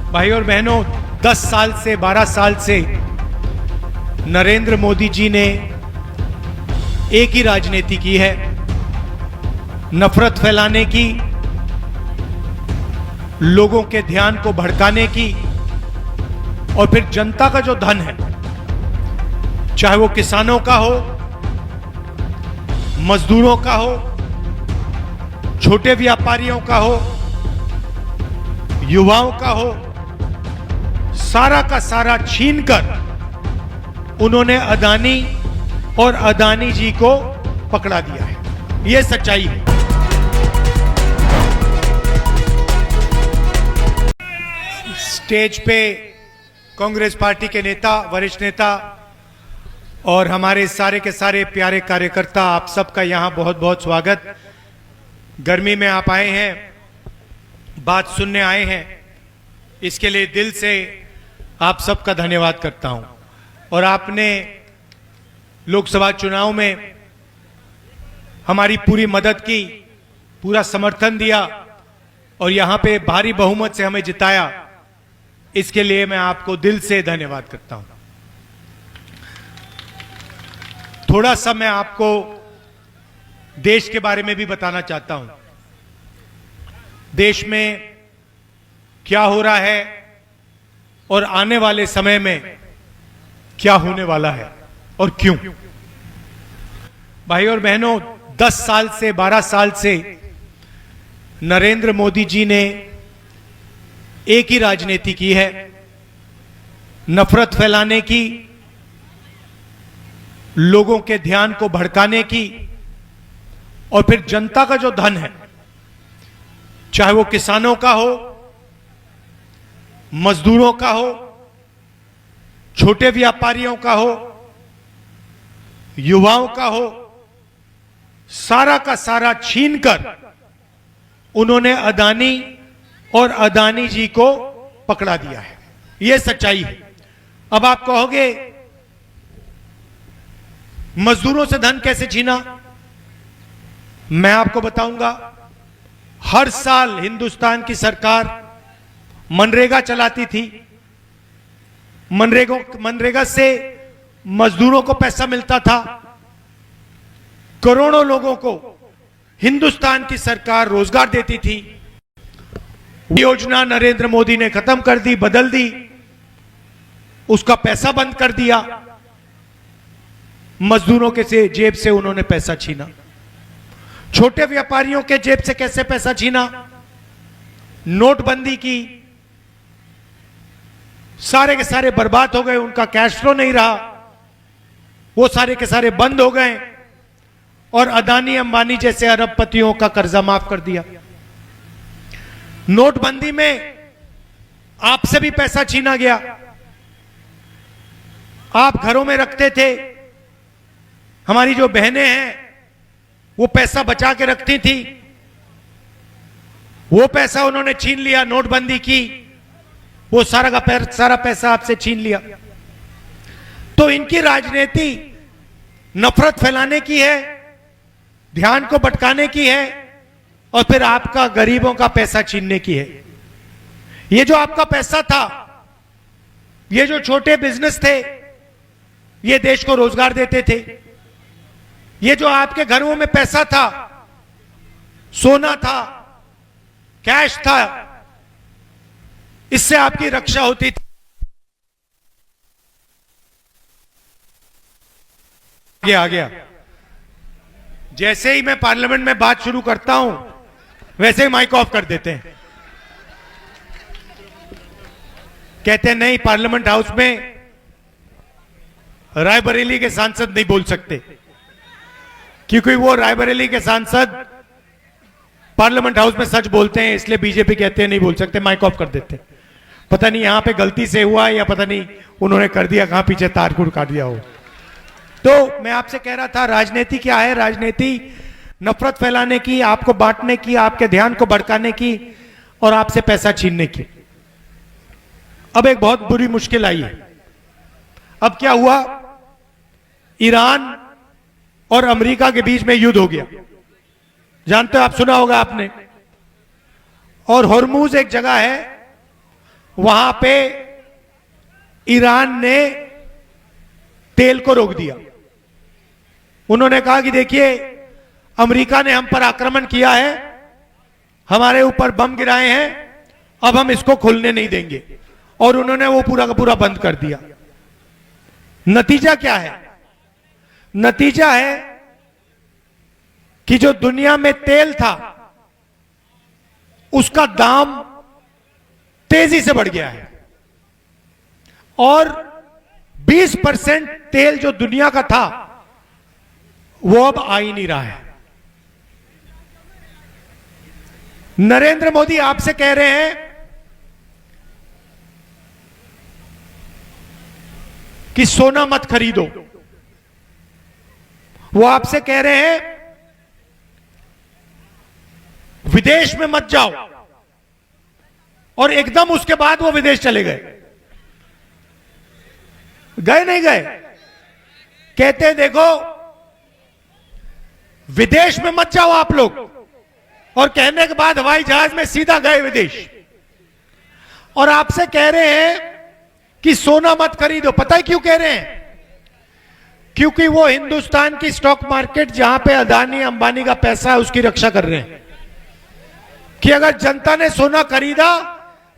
भाई और बहनों, 10 साल से 12 साल से नरेंद्र मोदी जी ने एक ही राजनीति की है, नफरत फैलाने की, लोगों के ध्यान को भड़काने की, और फिर जनता का जो धन है, चाहे वो किसानों का हो, मजदूरों का हो, छोटे व्यापारियों का हो, युवाओं का हो, सारा का सारा छीनकर उन्होंने अदानी और अदानी जी को पकड़ा दिया है। यह सच्चाई है। स्टेज पे कांग्रेस पार्टी के नेता, वरिष्ठ नेता और हमारे सारे के सारे प्यारे कार्यकर्ता, आप सबका यहां बहुत बहुत स्वागत। गर्मी में आप आए हैं, बात सुनने आए हैं, इसके लिए दिल से आप सबका धन्यवाद करता हूं। और आपने लोकसभा चुनाव में हमारी पूरी मदद की, पूरा समर्थन दिया और यहां पे भारी बहुमत से हमें जिताया, इसके लिए मैं आपको दिल से धन्यवाद करता हूं। थोड़ा सा मैं आपको देश के बारे में भी बताना चाहता हूं। देश में क्या हो रहा है और आने वाले समय में क्या होने वाला है और क्यों। भाई और बहनों, 10 साल से 12 साल से नरेंद्र मोदी जी ने एक ही राजनीति की है, नफरत फैलाने की, लोगों के ध्यान को भड़काने की, और फिर जनता का जो धन है, चाहे वो किसानों का हो, मजदूरों का हो, छोटे व्यापारियों का हो, युवाओं का हो, सारा का सारा छीनकर उन्होंने अदानी और अदानी जी को पकड़ा दिया है। यह सच्चाई है। अब आप कहोगे मजदूरों से धन कैसे छीना? मैं आपको बताऊंगा। हर साल हिंदुस्तान की सरकार मनरेगा चलाती थी। मनरेगा से मजदूरों को पैसा मिलता था। करोड़ों लोगों को हिंदुस्तान की सरकार रोजगार देती थी। योजना नरेंद्र मोदी ने खत्म कर दी, बदल दी, उसका पैसा बंद कर दिया। मजदूरों के से जेब से उन्होंने पैसा छीना। छोटे व्यापारियों के जेब से कैसे पैसा छीना? नोटबंदी की, सारे के सारे बर्बाद हो गए, उनका कैश फ्लो नहीं रहा, वो सारे के सारे बंद हो गए, और अदानी अंबानी जैसे अरबपतियों का कर्जा माफ कर दिया। नोटबंदी में आपसे भी पैसा छीना गया। आप घरों में रखते थे, हमारी जो बहनें हैं वो पैसा बचा के रखती थी, वो पैसा उन्होंने छीन लिया। नोटबंदी की, वो सारा का सारा पैसा आपसे छीन लिया। तो इनकी राजनीति नफरत फैलाने की है, ध्यान को भटकाने की है, और फिर आपका गरीबों का पैसा छीनने की है। ये जो आपका पैसा था, ये जो छोटे बिजनेस थे, ये देश को रोजगार देते थे। ये जो आपके घरों में पैसा था, सोना था, कैश था, इससे आपकी रक्षा होती थी। आ गया। जैसे ही मैं पार्लियामेंट में बात शुरू करता हूं, वैसे ही माइक ऑफ कर देते हैं। कहते हैं नहीं, पार्लियामेंट हाउस में रायबरेली के सांसद नहीं बोल सकते, क्योंकि वो रायबरेली के सांसद पार्लियामेंट हाउस में सच बोलते हैं, इसलिए बीजेपी कहते हैं नहीं बोल सकते, माइक ऑफ कर देते हैं। पता नहीं यहां पे गलती से हुआ या पता नहीं उन्होंने कर दिया, कहां पीछे तार को काट दिया हो। तो मैं आपसे कह रहा था, राजनीति क्या है? राजनीति नफरत फैलाने की, आपको बांटने की, आपके ध्यान को भड़काने की, और आपसे पैसा छीनने की। अब एक बहुत बुरी मुश्किल आई है। अब क्या हुआ? ईरान और अमेरिका के बीच में युद्ध हो गया। जानते हो, आप सुना होगा आपने। और हॉर्मूज एक जगह है, वहां पे ईरान ने तेल को रोक दिया। उन्होंने कहा कि देखिए, अमेरिका ने हम पर आक्रमण किया है, हमारे ऊपर बम गिराए हैं, अब हम इसको खुलने नहीं देंगे, और उन्होंने वो पूरा का पूरा बंद कर दिया। नतीजा क्या है? नतीजा है कि जो दुनिया में तेल था उसका दाम तेजी से बढ़ गया है, और 20% तेल जो दुनिया का था वो अब आ ही नहीं रहा है। नरेंद्र मोदी आपसे कह रहे हैं कि सोना मत खरीदो। वो आपसे कह रहे हैं विदेश में मत जाओ, और एकदम उसके बाद वो विदेश चले गए। गए नहीं गए? कहते देखो, विदेश में मत जाओ आप लोग, और कहने के बाद हवाई जहाज में सीधा गए विदेश। और आपसे कह रहे हैं कि सोना मत खरीदो। पता है क्यों कह रहे हैं? क्योंकि वो हिंदुस्तान की स्टॉक मार्केट, जहां पे अदानी अंबानी का पैसा है, उसकी रक्षा कर रहे हैं कि अगर जनता ने सोना खरीदा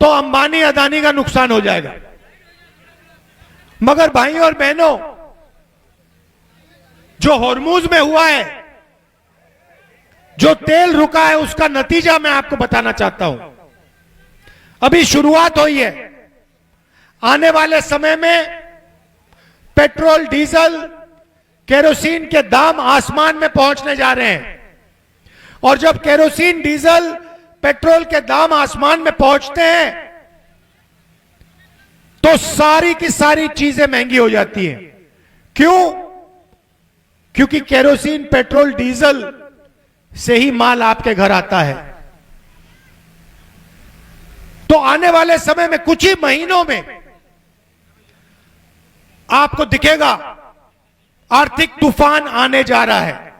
तो अंबानी अदानी का नुकसान हो जाएगा। मगर भाइयों और बहनों, जो हॉर्मूज में हुआ है, जो तेल रुका है, उसका नतीजा मैं आपको बताना चाहता हूं। अभी शुरुआत हुई है। आने वाले समय में पेट्रोल, डीजल, केरोसिन के दाम आसमान में पहुंचने जा रहे हैं, और जब केरोसिन, डीजल, पेट्रोल के दाम आसमान में पहुंचते हैं तो सारी की सारी चीजें महंगी हो जाती हैं। क्यों? क्योंकि केरोसिन, पेट्रोल, डीजल से ही माल आपके घर आता है। तो आने वाले समय में कुछ ही महीनों में आपको दिखेगा आर्थिक तूफान आने जा रहा है।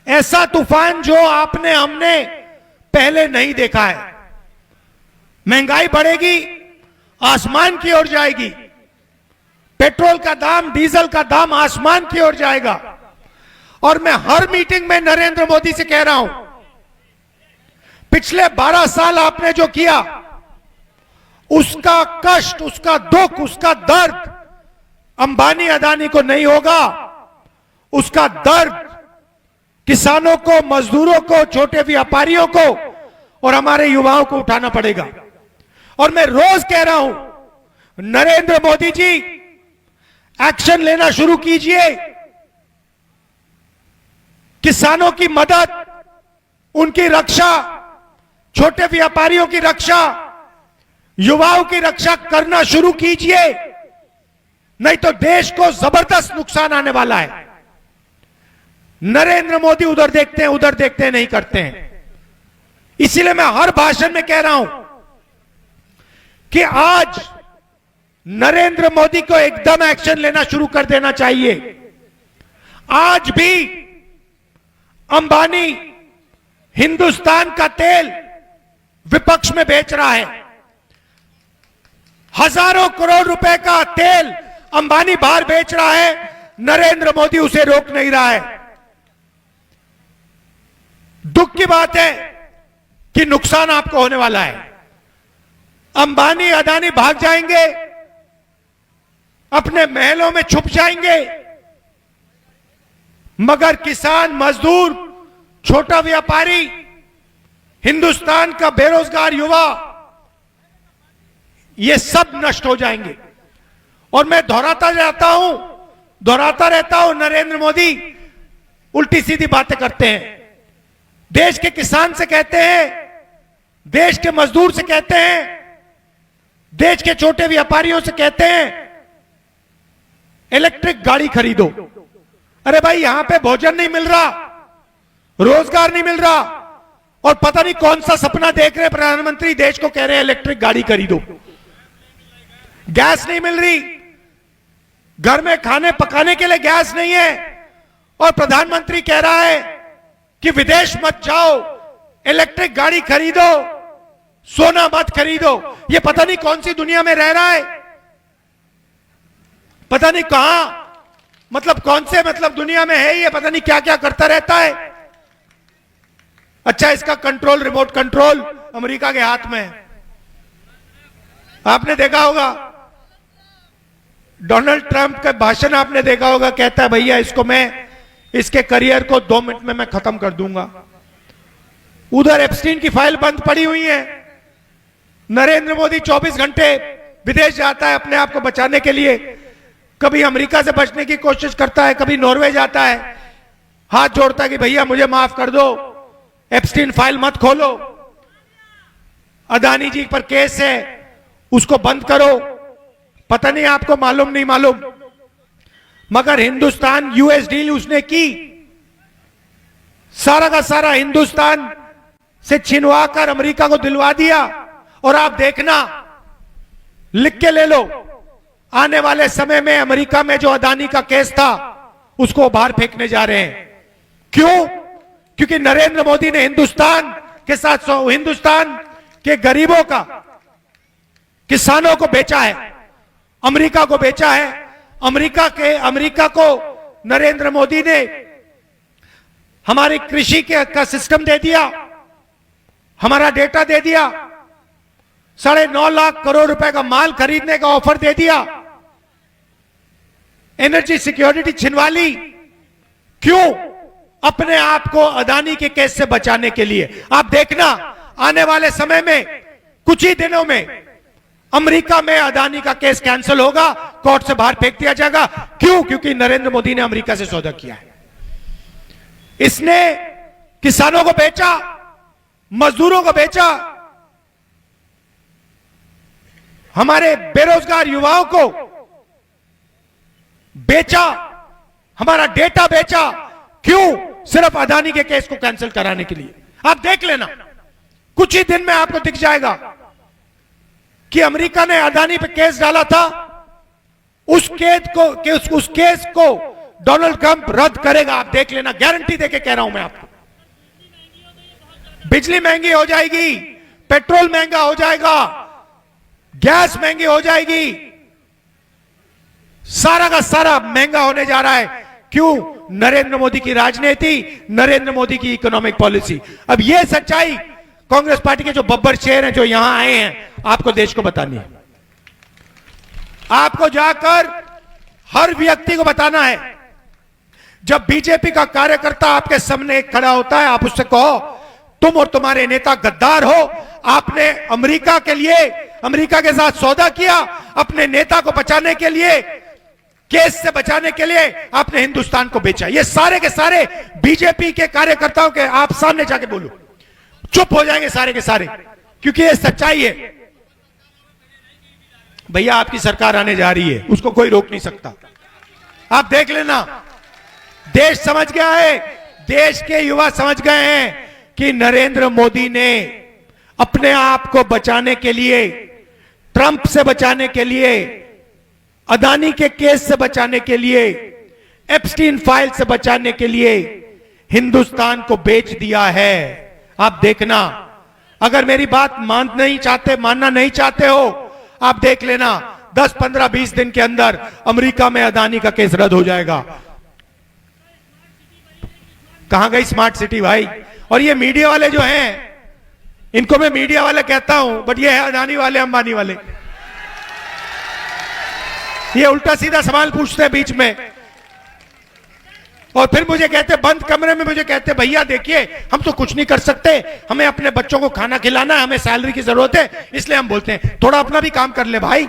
ऐसा तूफान जो आपने, हमने पहले नहीं देखा है। महंगाई बढ़ेगी, आसमान की ओर जाएगी। पेट्रोल का दाम, डीजल का दाम आसमान की ओर जाएगा। और मैं हर मीटिंग में नरेंद्र मोदी से कह रहा हूं, पिछले 12 साल आपने जो किया, उसका कष्ट, उसका दुख, उसका दर्द अंबानी अदानी को नहीं होगा। उसका दर्द किसानों को, मजदूरों को, छोटे व्यापारियों को और हमारे युवाओं को उठाना पड़ेगा। और मैं रोज कह रहा हूं, नरेंद्र मोदी जी, एक्शन लेना शुरू कीजिए। किसानों की मदद, उनकी रक्षा, छोटे व्यापारियों की रक्षा, युवाओं की रक्षा करना शुरू कीजिए, नहीं तो देश को जबरदस्त नुकसान आने वाला है। नरेंद्र मोदी उधर देखते हैं, उधर देखते हैं, नहीं करते हैं। इसीलिए मैं हर भाषण में कह रहा हूं कि आज नरेंद्र मोदी को एकदम एक्शन लेना शुरू कर देना चाहिए। आज भी अंबानी हिंदुस्तान का तेल विपक्ष में बेच रहा है। हजारों करोड़ रुपए का तेल अंबानी बाहर बेच रहा है, नरेंद्र मोदी उसे रोक नहीं रहा है। दुख की बात है कि नुकसान आपको होने वाला है। अंबानी अदानी भाग जाएंगे, अपने महलों में छुप जाएंगे, मगर किसान, मजदूर, छोटा व्यापारी, हिंदुस्तान का बेरोजगार युवा, ये सब नष्ट हो जाएंगे। और मैं दोहराता रहता हूं, नरेंद्र मोदी उल्टी सीधी बातें करते हैं। देश के किसान से कहते हैं, देश के मजदूर से कहते हैं, देश के छोटे व्यापारियों से कहते हैं, इलेक्ट्रिक गाड़ी खरीदो। अरे भाई, यहां पे भोजन नहीं मिल रहा, रोजगार नहीं मिल रहा, और पता नहीं कौन सा सपना देख रहे प्रधानमंत्री, देश को कह रहे हैं इलेक्ट्रिक गाड़ी खरीदो। गैस नहीं मिल रही, घर में खाने पकाने के लिए गैस नहीं है, और प्रधानमंत्री कह रहा है कि विदेश मत जाओ, इलेक्ट्रिक गाड़ी खरीदो। सोना मत खरीदो। ये पता नहीं कौन सी दुनिया में रह रहा है, पता नहीं कहां, मतलब कौन से मतलब दुनिया में है ये, पता नहीं क्या क्या करता रहता है। अच्छा, इसका कंट्रोल, रिमोट कंट्रोल अमेरिका के हाथ में है। आपने देखा होगा डोनाल्ड ट्रंप का भाषण, आपने देखा होगा, कहता है भैया इसको मैं, इसके करियर को 2 मिनट में मैं खत्म कर दूंगा। उधर एप्स्टीन की फाइल बंद पड़ी हुई है। नरेंद्र मोदी 24 घंटे विदेश जाता है अपने आप को बचाने के लिए। कभी अमेरिका से बचने की कोशिश करता है, कभी नॉर्वे जाता है, हाथ जोड़ता है कि भैया मुझे माफ कर दो, एप्स्टीन फाइल मत खोलो, अदानी जी पर केस है उसको बंद करो। पता नहीं आपको मालूम नहीं मालूम, मगर हिंदुस्तान यूएस डील उसने की, सारा का सारा हिंदुस्तान से छिनवा कर अमेरिका को दिलवा दिया। और आप देखना, लिख के ले लो, आने वाले समय में अमेरिका में जो अदानी का केस था उसको बाहर फेंकने जा रहे हैं। क्यों? क्योंकि नरेंद्र मोदी ने हिंदुस्तान के साथ हिंदुस्तान के गरीबों का, किसानों को बेचा है, अमेरिका को बेचा है। अमेरिका को नरेंद्र मोदी ने हमारी कृषि का सिस्टम दे दिया, हमारा डेटा दे दिया, 9.5 लाख करोड़ रुपए का माल खरीदने का ऑफर दे दिया, एनर्जी सिक्योरिटी छिनवा ली। क्यों? अपने आप को अदानी के केस से बचाने के लिए। आप देखना आने वाले समय में कुछ ही दिनों में अमेरिका में अदानी का केस कैंसिल होगा, कोर्ट से बाहर फेंक दिया जाएगा। क्यों? क्योंकि नरेंद्र मोदी ने अमेरिका से सौदा किया है। इसने किसानों को बेचा, मजदूरों को बेचा, हमारे बेरोजगार युवाओं को बेचा, हमारा डेटा बेचा। क्यों? सिर्फ अदानी के केस को कैंसिल कराने के लिए। आप देख लेना, कुछ ही दिन में आपको दिख जाएगा कि अमेरिका ने अदानी पे केस डाला था, उस केस को डोनाल्ड ट्रंप रद्द करेगा। आप देख लेना, गारंटी देके कह रहा हूं मैं आपको। बिजली महंगी हो जाएगी, पेट्रोल महंगा हो जाएगा, गैस महंगी हो जाएगी, सारा का सारा महंगा होने जा रहा है। क्यों? नरेंद्र मोदी की राजनीति, नरेंद्र मोदी की इकोनॉमिक पॉलिसी। अब यह सच्चाई कांग्रेस पार्टी के जो बब्बर शेर हैं जो यहां आए हैं, आपको देश को बतानी है। आपको जाकर हर व्यक्ति को बताना है। जब बीजेपी का कार्यकर्ता आपके सामने खड़ा होता है, आप उससे कहो तुम और तुम्हारे नेता गद्दार हो, आपने अमेरिका के लिए, अमेरिका के साथ सौदा किया, अपने नेता को बचाने के लिए, केस से बचाने के लिए आपने हिंदुस्तान को बेचा। ये सारे के सारे बीजेपी के कार्यकर्ताओं के आप सामने जाके बोलो, चुप हो जाएंगे सारे के सारे, क्योंकि ये सच्चाई है। भैया आपकी सरकार आने जा रही है, उसको कोई रोक नहीं सकता। आप देख लेना, देश समझ गया है, देश के युवा समझ गए हैं कि नरेंद्र मोदी ने अपने आप को बचाने के लिए, ट्रंप से बचाने के लिए, अदानी के केस से बचाने के लिए, एप्स्टीन फाइल से बचाने के लिए हिंदुस्तान को बेच दिया है। आप देखना, अगर मेरी बात मानना नहीं चाहते हो, आप देख लेना 10, 15, 20 दिन के अंदर अमेरिका में अदानी का केस रद्द हो जाएगा। कहां गई स्मार्ट सिटी भाई? और ये मीडिया वाले जो हैं, इनको मैं मीडिया वाले कहता हूं, बट ये है अदानी वाले, अंबानी वाले। ये उल्टा सीधा सवाल पूछते हैं बीच में, और फिर मुझे कहते, बंद कमरे में मुझे कहते, भैया देखिए हम तो कुछ नहीं कर सकते, हमें अपने बच्चों को खाना खिलाना है, हमें सैलरी की जरूरत है, इसलिए हम बोलते हैं। थोड़ा अपना भी काम कर ले भाई,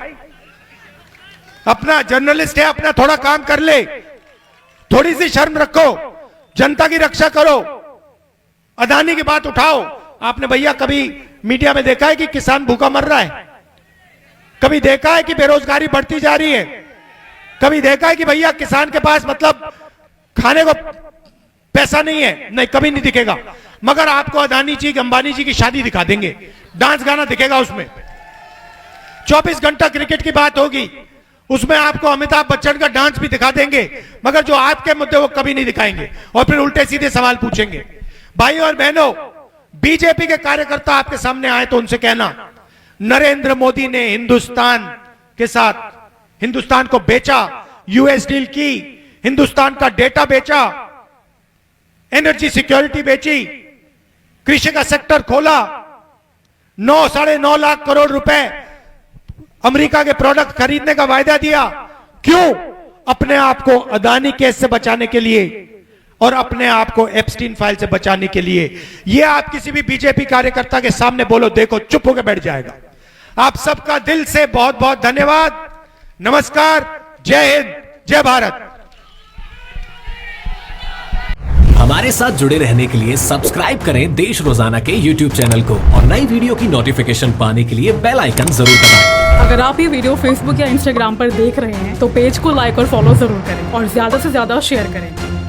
अपना जर्नलिस्ट है, अपना थोड़ा काम कर ले, थोड़ी सी शर्म रखो, जनता की रक्षा करो, अदानी की बात उठाओ। आपने भैया कभी मीडिया में देखा है कि किसान भूखा मर रहा है? कभी देखा है कि बेरोजगारी बढ़ती जा रही है? कभी देखा है कि भैया किसान के पास मतलब खाने को पैसा नहीं है? नहीं, कभी नहीं दिखेगा। मगर आपको अदानी जी, अंबानी जी की शादी दिखा देंगे, डांस गाना दिखेगा उसमें, 24 घंटा क्रिकेट की बात होगी, उसमें आपको अमिताभ बच्चन का डांस भी दिखा देंगे, मगर जो आपके मुद्दे वो कभी नहीं दिखाएंगे, और फिर उल्टे सीधे सवाल पूछेंगे। भाई और बहनों, बीजेपी के कार्यकर्ता आपके सामने आए तो उनसे कहना, नरेंद्र मोदी ने हिंदुस्तान को बेचा, यूएस डील की, हिंदुस्तान का डेटा बेचा, एनर्जी सिक्योरिटी बेची, कृषि का सेक्टर खोला, 9-9.5 लाख करोड़ रुपए अमेरिका के प्रोडक्ट खरीदने का वायदा दिया। क्यों? अपने आप को अदानी केस से बचाने के लिए और अपने आप को एप्स्टीन फाइल से बचाने के लिए। यह आप किसी भी बीजेपी कार्यकर्ता के सामने बोलो, देखो चुप होकर बैठ जाएगा। आप सबका दिल से बहुत बहुत धन्यवाद। नमस्कार, जय हिंद, जय भारत। हमारे साथ जुड़े रहने के लिए सब्सक्राइब करें देश रोजाना के YouTube चैनल को और नई वीडियो की नोटिफिकेशन पाने के लिए बेल आइकन जरूर दबाएं। अगर आप ये वीडियो Facebook या Instagram पर देख रहे हैं तो पेज को लाइक और फॉलो जरूर करें और ज्यादा से ज्यादा शेयर करें।